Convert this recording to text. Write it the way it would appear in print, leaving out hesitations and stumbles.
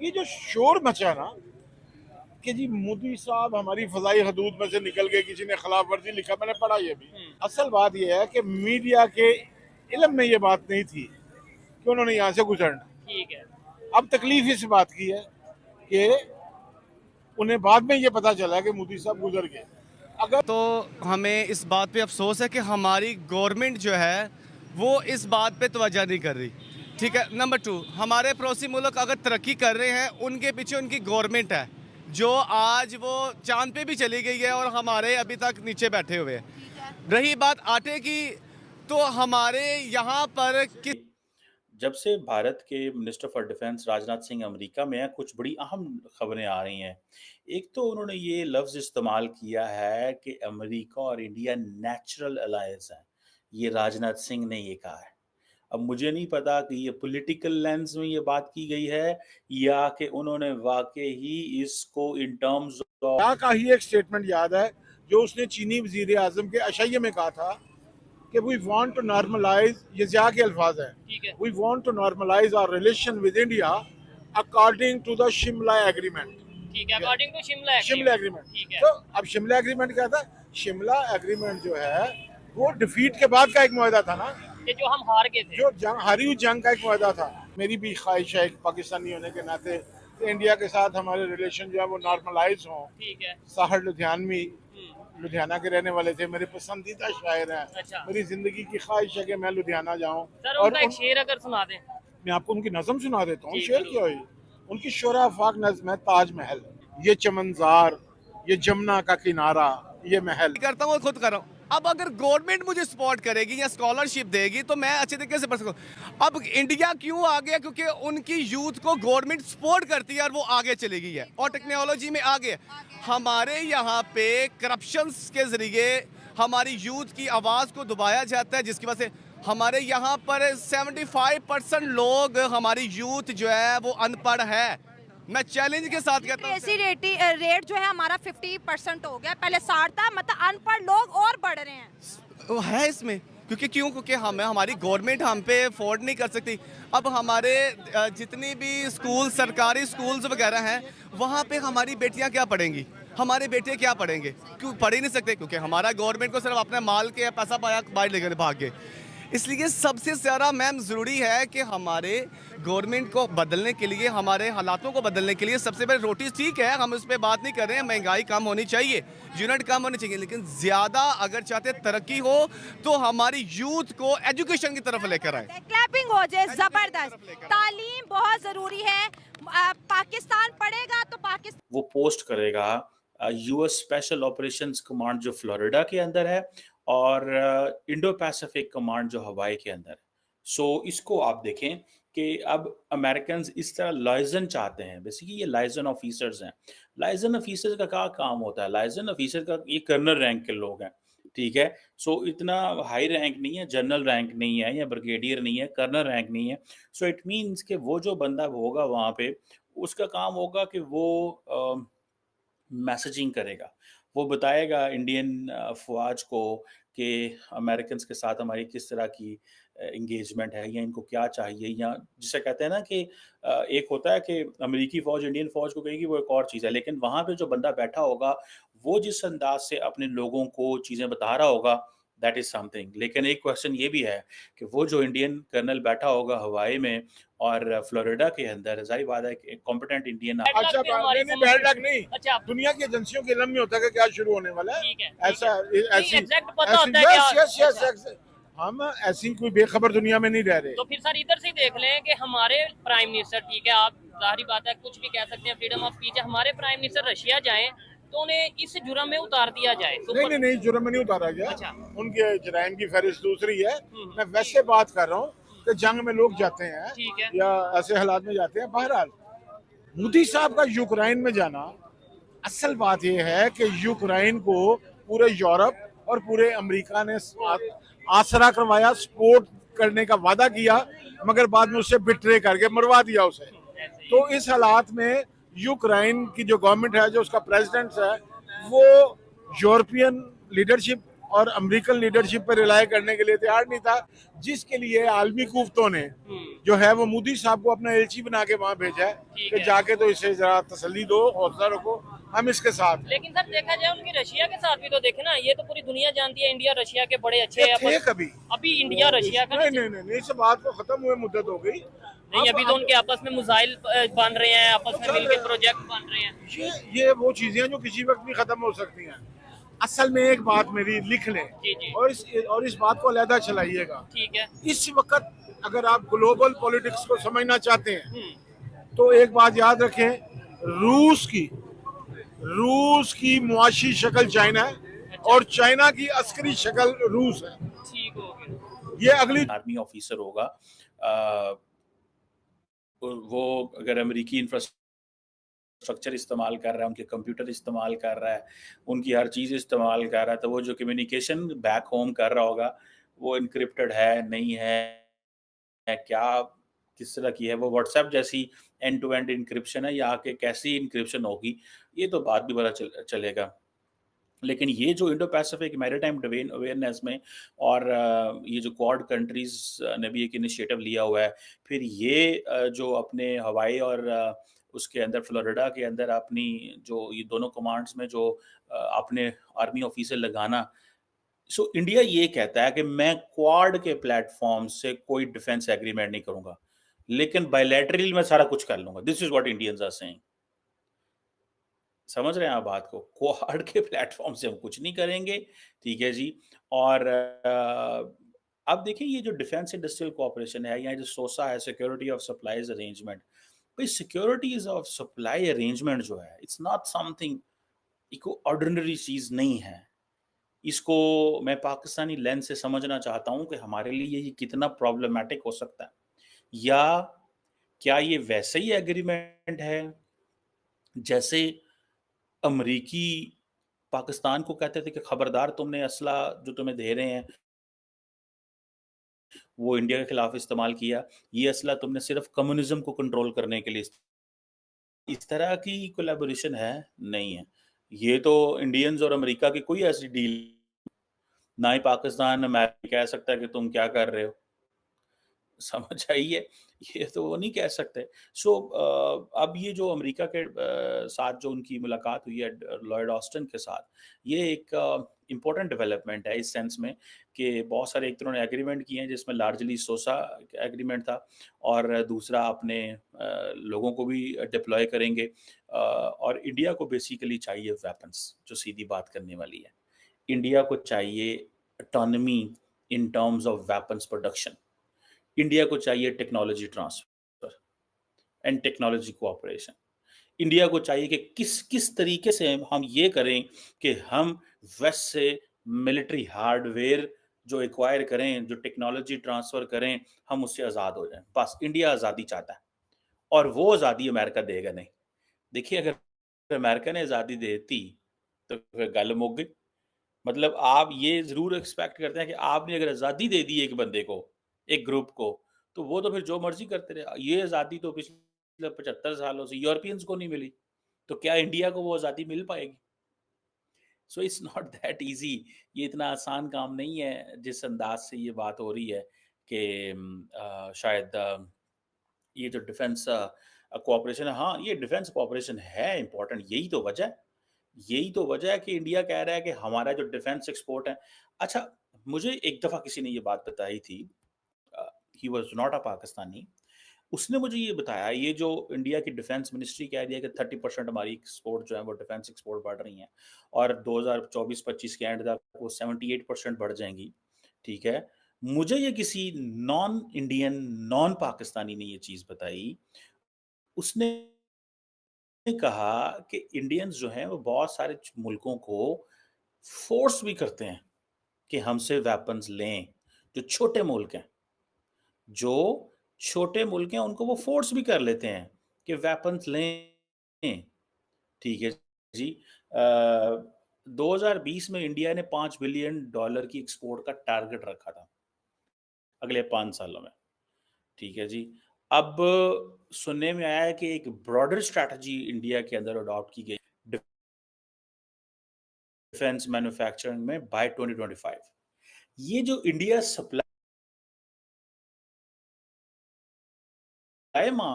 ये जो शोर मचा ना कि जी मोदी साहब हमारी फजाई हदूद में से निकल गए, किसी ने खिलाफ वर्जी लिखा, मैंने पढ़ा ये भी। असल बात ये है कि मीडिया के इल्म में ये बात नहीं थी कि उन्होंने यहाँ से गुजरना। ठीक है। अब तकलीफ इस बात की है कि उन्हें बाद में ये पता चला कि मोदी साहब गुजर गए। अगर तो हमें इस बात पे अफसोस है कि हमारी गवर्नमेंट जो है वो इस बात पे तवज्जो नहीं कर रही। ठीक है। नंबर 2, हमारे पड़ोसी मुल्क अगर तरक्की कर रहे हैं उनके पीछे उनकी गवर्नमेंट है जो आज वो चांद पे भी चली गई है और हमारे अभी तक नीचे बैठे हुए हैं। रही बात आटे की, तो हमारे यहाँ पर किस जब से भारत के minister for defence Rajnath Singh America में हैं, कुछ बड़ी अहम खबरें आ रही हैं। एक तो उन्होंने ये लफ्ज़ इस्तेमाल किया है कि अमेरिका और इंडिया नेचुरल अलायंस हैं। ये राजनाथ सिंह ने ये कहा है। अब मुझे नहीं पता कि ये पॉलिटिकल लेंस में ये बात की गई है या कि उन्होंने वाक़ई ही इसको इन टर्म्स ऑफ का ही एक स्टेटमेंट याद है जो उसने चीनी वजीर आजम के अशैये में कहा था कि वी वांट टू नॉर्मलाइज, ये ज़िया के अल्फाज हैं, we want to normalise our relation with India according to the Shimla agreement. ठीक है, अकॉर्डिंग टू शिमला एग्रीमेंट। ठीक है। तो अब शिमला एग्रीमेंट क्या था? शिमला एग्रीमेंट जो है वो डिफीट के बाद का एक मुआहदा था ना, कि जो हम हार गए थे, जो जंग हारी हुई जंग का एक मुआहदा था। मेरी भी ख्वाहिश है एक पाकिस्तानी होने के नाते कि इंडिया के साथ हमारे रिलेशन जो है वो नॉर्मलाइज हों। ठीक है। साहर लुधियानवी लुधियाना के रहने वाले थे, मेरे पसंदीदा शायर हैं। अच्छा। मेरी जिंदगी की ख्वाहिश है कि मैं लुधियाना जाऊं। सर और उनका एक शेर अगर सुना दें। मैं आपको उनकी नज़म सुना देता हूँ। जी, शेर जरूर। क्या हुई? उनकी शोरा फाक नज़म है ताजमहल, ये चमनजार, ये जमुना का किनारा, ये महल। करता हूँ खुद कर रहा हूँ। अब अगर गवर्नमेंट मुझे सपोर्ट करेगी या स्कॉलरशिप देगी तो मैं अच्छे तरीके से पढ़ सकूँ। अब इंडिया क्यों आ गया? क्योंकि उनकी यूथ को गवर्नमेंट सपोर्ट करती है और वो आगे चली गई है और टेक्नोलॉजी में आगे। हमारे यहाँ पे करप्शंस के ज़रिए हमारी यूथ की आवाज़ को दबाया जाता है, जिसकी वजह से हमारे यहाँ पर 75% लोग, हमारी यूथ जो है वो अनपढ़ है। मैं चैलेंज के साथ कहता हूँ ऐसी रेट जो है हमारा 50% हो गया, पहले 60 था। मतलब अनपढ़ लोग और बढ़ रहे हैं वो है इसमें। क्योंकि हमारी गवर्नमेंट हम पे अफोर्ड नहीं कर सकती। अब हमारे जितनी भी स्कूल, सरकारी स्कूल्स वगैरह हैं, वहाँ पे हमारी बेटियाँ क्या पढ़ेंगी, हमारे बेटे क्या पढ़ेंगे? क्यों पढ़ ही नहीं सकते? क्योंकि हमारा गवर्नमेंट को सिर्फ अपने माल के पैसा पाया बाहर लेकर भाग गए। इसलिए सबसे ज़्यादा मैम ज़रूरी है कि हमारे गवर्नमेंट को बदलने के लिए, हमारे हालातों को बदलने के लिए सबसे पहले रोटी ठीक है, हम उस पर बात नहीं कर रहे हैं, महंगाई कम होनी चाहिए, यूनिट कम होनी चाहिए, लेकिन ज़्यादा अगर चाहते तरक्की हो तो हमारी यूथ को एजुकेशन की तरफ लेकर आए। क्लैपिंग हो जाए जबरदस्त। तालीम बहुत ज़रूरी है। पाकिस्तान पढ़ेगा तो पाकिस्तान वो पोस्ट करेगा यूएस स्पेशल ऑपरेशंस कमांड जो फ्लोरिडा के अंदर है और इंडो पैसिफिक कमांड जो हवाई के अंदर है। सो इसको आप देखें कि अब अमेरिकन इस तरह लाइजन चाहते हैं। बेसिकली ये लाइजन ऑफिसर्स हैं। लाइजन ऑफिसर्स का क्या काम होता है? लाइजन ऑफिसर का ये कर्नल रैंक के लोग हैं, ठीक है। सो इतना हाई रैंक नहीं है, जनरल रैंक नहीं है या ब्रिगेडियर नहीं है, कर्नल रैंक नहीं है। सो इट मीन्स कि वो जो बंदा होगा वहाँ पे, उसका काम होगा कि वो मैसेजिंग करेगा। वो बताएगा इंडियन फ़ौज को कि अमेरिकन्स के साथ हमारी किस तरह की एंगेजमेंट है या इनको क्या चाहिए, या जिसे कहते हैं ना कि एक होता है कि अमेरिकी फ़ौज इंडियन फ़ौज को कहेगी, वो एक और चीज़ है। लेकिन वहाँ पे जो बंदा बैठा होगा, वो जिस अंदाज़ से अपने लोगों को चीज़ें बता रहा होगा, दैट इज़ समथिंग। लेकिन एक क्वेश्चन ये भी है कि वो जो इंडियन कर्नल बैठा होगा हवाई में और फ्लोरिडा के अंदर, ज़ाहिर बात है कि कॉम्पिटेंट इंडियन अच्छा, नहीं बैड लक नहीं। अच्छा, दुनिया की एजेंसियों के इल्म में होता है कि क्या शुरू होने वाला है। ठीक है। ऐसा ऐसी एग्जैक्ट पता होता है यस, हम ऐसी कोई बेखबर दुनिया में नहीं रह रहे। तो फिर सर इधर से ही देख लें कि हमारे प्राइम मिनिस्टर, ठीक है, आप जाहिर बात है कुछ भी कह सकते हैं, फ्रीडम ऑफ स्पीच है, हमारे प्राइम मिनिस्टर रशिया जाएं तो उन्हें इस जुर्म में उतार दिया जाए। नहीं, जुर्म में नहीं उतारा गया। अच्छा। उनके जराइम की फहरिस्त दूसरी है। मैं वैसे बात कर रहा हूँ कि जंग में लोग जाते हैं, ठीक है, या ऐसे हालात में जाते हैं। बहरहाल मोदी साहब का यूक्रेन में जाना, असल बात यह है कि यूक्रेन को पूरे यूरोप और पूरे अमेरिका ने आसरा करवाया, सपोर्ट करने का वादा किया, मगर बाद में उससे बिट्रे करके मरवा दिया उसे। तो इस हालात में यूक्रेन की जो गवर्नमेंट है, जो उसका प्रेसिडेंट है, वो यूरोपियन लीडरशिप और अमेरिकन लीडरशिप पर रिलाय करने के लिए तैयार नहीं था, जिसके लिए आलमी कुव्वतों ने जो है वो मोदी साहब को अपना एलची बना के वहां भेजा है ठीक कि है। जाके तो इसे जरा तसल्ली दो, हौसला रखो, हम इसके साथ हैं। लेकिन सर देखा जाए उनकी रशिया के साथ भी तो देखे ना, ये तो पूरी दुनिया जानती है इंडिया रशिया के बड़े अच्छे ये थे आपस। कभी अभी इंडिया रशिया का नहीं, इस बात को खत्म हुए मुद्दत हो गई। नहीं, अभी तो उनके आपस में मिसाइल बन रहे हैं, आपस में मिलकर प्रोजेक्ट बन रहे हैं। ये वो चीजें हैं जो किसी वक्त भी खत्म हो सकती हैं। असल में एक बात मेरी लिख लें जी जी और इस बात को अलहदा चलाइएगा। ठीक है। इस वक्त अगर आप ग्लोबल पॉलिटिक्स को समझना चाहते हैं तो एक बात याद रखें, रूस की मुआशी शक्ल चाइना है और चाइना की अस्करी शक्ल रूस है। ठीक हो गया। ये अगली आर्मी ऑफिसर होगा, अ, वो अगर अमेरिकी इंफ्रास्ट्रक्चर इस्तेमाल कर रहा है, उनके कंप्यूटर इस्तेमाल कर रहा है, उनकी हर चीज़ इस्तेमाल कर रहा है, तो वो जो कम्युनिकेशन बैक होम कर रहा होगा वो इनक्रिप्टेड है नहीं है क्या, किस तरह की है, वो व्हाट्सएप जैसी एंड टू एंड इनक्रिप्शन है या आके कैसी इनक्रिप्शन होगी, ये तो बात भी पता चलेगा। लेकिन ये जो Indo Pacific maritime domain awareness में और ये जो क्वाड कंट्रीज ने भी एक इनिशिएटिव लिया हुआ है, फिर ये जो अपने हवाई और उसके अंदर फ्लोरिडा के अंदर अपनी जो ये दोनों कमांड्स में जो अपने आर्मी ऑफिसर लगाना, सो इंडिया ये कहता है कि मैं क्वाड के प्लेटफॉर्म से कोई डिफेंस एग्रीमेंट नहीं करूंगा, लेकिन बायलैटरली मैं सारा कुछ कर लूंगा। This is what Indians are saying. समझ रहे हैं आप बात को? क्वाड के प्लेटफॉर्म से हम कुछ नहीं करेंगे, ठीक है जी। और अब देखिए ये जो डिफेंस इंडस्ट्रियल कोऑपरेशन है या जो सोसा है, सिक्योरिटी ऑफ सप्लाईज अरेंजमेंट, भाई सिक्योरिटीज ऑफ सप्लाई अरेंजमेंट जो है, इट्स नॉट समथिंग, इको ऑर्डिनरी चीज नहीं है। इसको मैं पाकिस्तानी लेंस से समझना चाहता हूं कि हमारे लिए ये कितना प्रॉब्लमेटिक हो सकता है, या क्या ये वैसे ही एग्रीमेंट है जैसे अमरीकी पाकिस्तान को कहते थे कि खबरदार, तुमने असला जो तुम्हें दे रहे हैं वो इंडिया के खिलाफ इस्तेमाल किया, ये असला तुमने सिर्फ कम्युनिज्म को कंट्रोल करने के लिए इस तरह की कोलैबोरेशन है, नहीं है। ये तो इंडियंस और अमेरिका की कोई ऐसी डील, ना ही पाकिस्तान अमेरिका कह सकता है कि तुम क्या कर रहे हो, समझ आई है? ये तो वो नहीं कह सकते। सो अब ये जो अमेरिका के साथ जो उनकी मुलाकात हुई है लॉयड ऑस्टिन के साथ, ये एक इम्पोर्टेंट डेवलपमेंट है इस सेंस में कि बहुत सारे एक तो उन्होंने एग्रीमेंट किए हैं जिसमें लार्जली सोसा एग्रीमेंट था, और दूसरा अपने लोगों को भी डिप्लॉय करेंगे, और इंडिया को बेसिकली चाहिए वेपन्स, जो सीधी बात करने वाली है। इंडिया को चाहिए autonomy in terms of weapons production. India को चाहिए technology transfer and technology cooperation. India को चाहिए कि किस किस तरीके से हम ये करें कि हम वेस्ट से मिलिट्री हार्डवेयर जो एक्वायर करें, जो टेक्नोलॉजी ट्रांसफर करें, हम उससे आज़ाद हो जाएं। बस इंडिया आज़ादी चाहता है, और वो आज़ादी अमेरिका देगा नहीं। देखिए, अगर अमेरिका ने आज़ादी दे दी तो फिर गल मुक गई। मतलब आप ये ज़रूर एक्सपेक्ट करते हैं कि आपने अगर आज़ादी दे दी एक बंदे को, एक ग्रुप को, तो वो तो फिर जो मर्ज़ी करते रहे। ये आज़ादी तो पिछले 75 सालों से यूरोपियंस को नहीं मिली, तो क्या इंडिया को वो आज़ादी मिल पाएगी? So it's not that easy. ये इतना आसान काम नहीं है जिस अंदाज़ से ये बात हो रही है कि शायद ये जो डिफेंस कोऑपरेशन है, हाँ, ये डिफेंस कोऑपरेशन है इम्पोर्टेंट, यही तो वजह है। यही तो वजह है कि इंडिया कह रहा है कि हमारा जो डिफेंस एक्सपोर्ट है। अच्छा, मुझे एक दफ़ा किसी ने ये बात बताई थी, he was not a Pakistani, उसने मुझे ये बताया, ये जो इंडिया की डिफेंस मिनिस्ट्री कह रही है कि 30% हमारी एक्सपोर्ट जो है वो डिफेंस एक्सपोर्ट बढ़ रही हैं, और 2024-25 के एंड तक वो 78% बढ़ जाएंगी, ठीक है। मुझे ये किसी नॉन इंडियन, नॉन पाकिस्तानी ने ये चीज़ बताई। उसने कहा कि इंडियंस जो हैं वो बहुत सारे मुल्कों को फोर्स भी करते हैं कि हमसे वेपन्स लें। जो छोटे मुल्क हैं, जो छोटे मुल्क हैं, उनको वो फोर्स भी कर लेते हैं कि वेपन्स लें, ठीक है जी। 2020 में इंडिया ने $5 बिलियन की एक्सपोर्ट का टारगेट रखा था अगले 5 सालों में, ठीक है जी। अब सुनने में आया है कि एक ब्रॉडर स्ट्रैटेजी इंडिया के अंदर अडॉप्ट की गई डिफेंस मैन्युफैक्चरिंग में बाय 2025। ये जो इंडिया सप्लाई मांग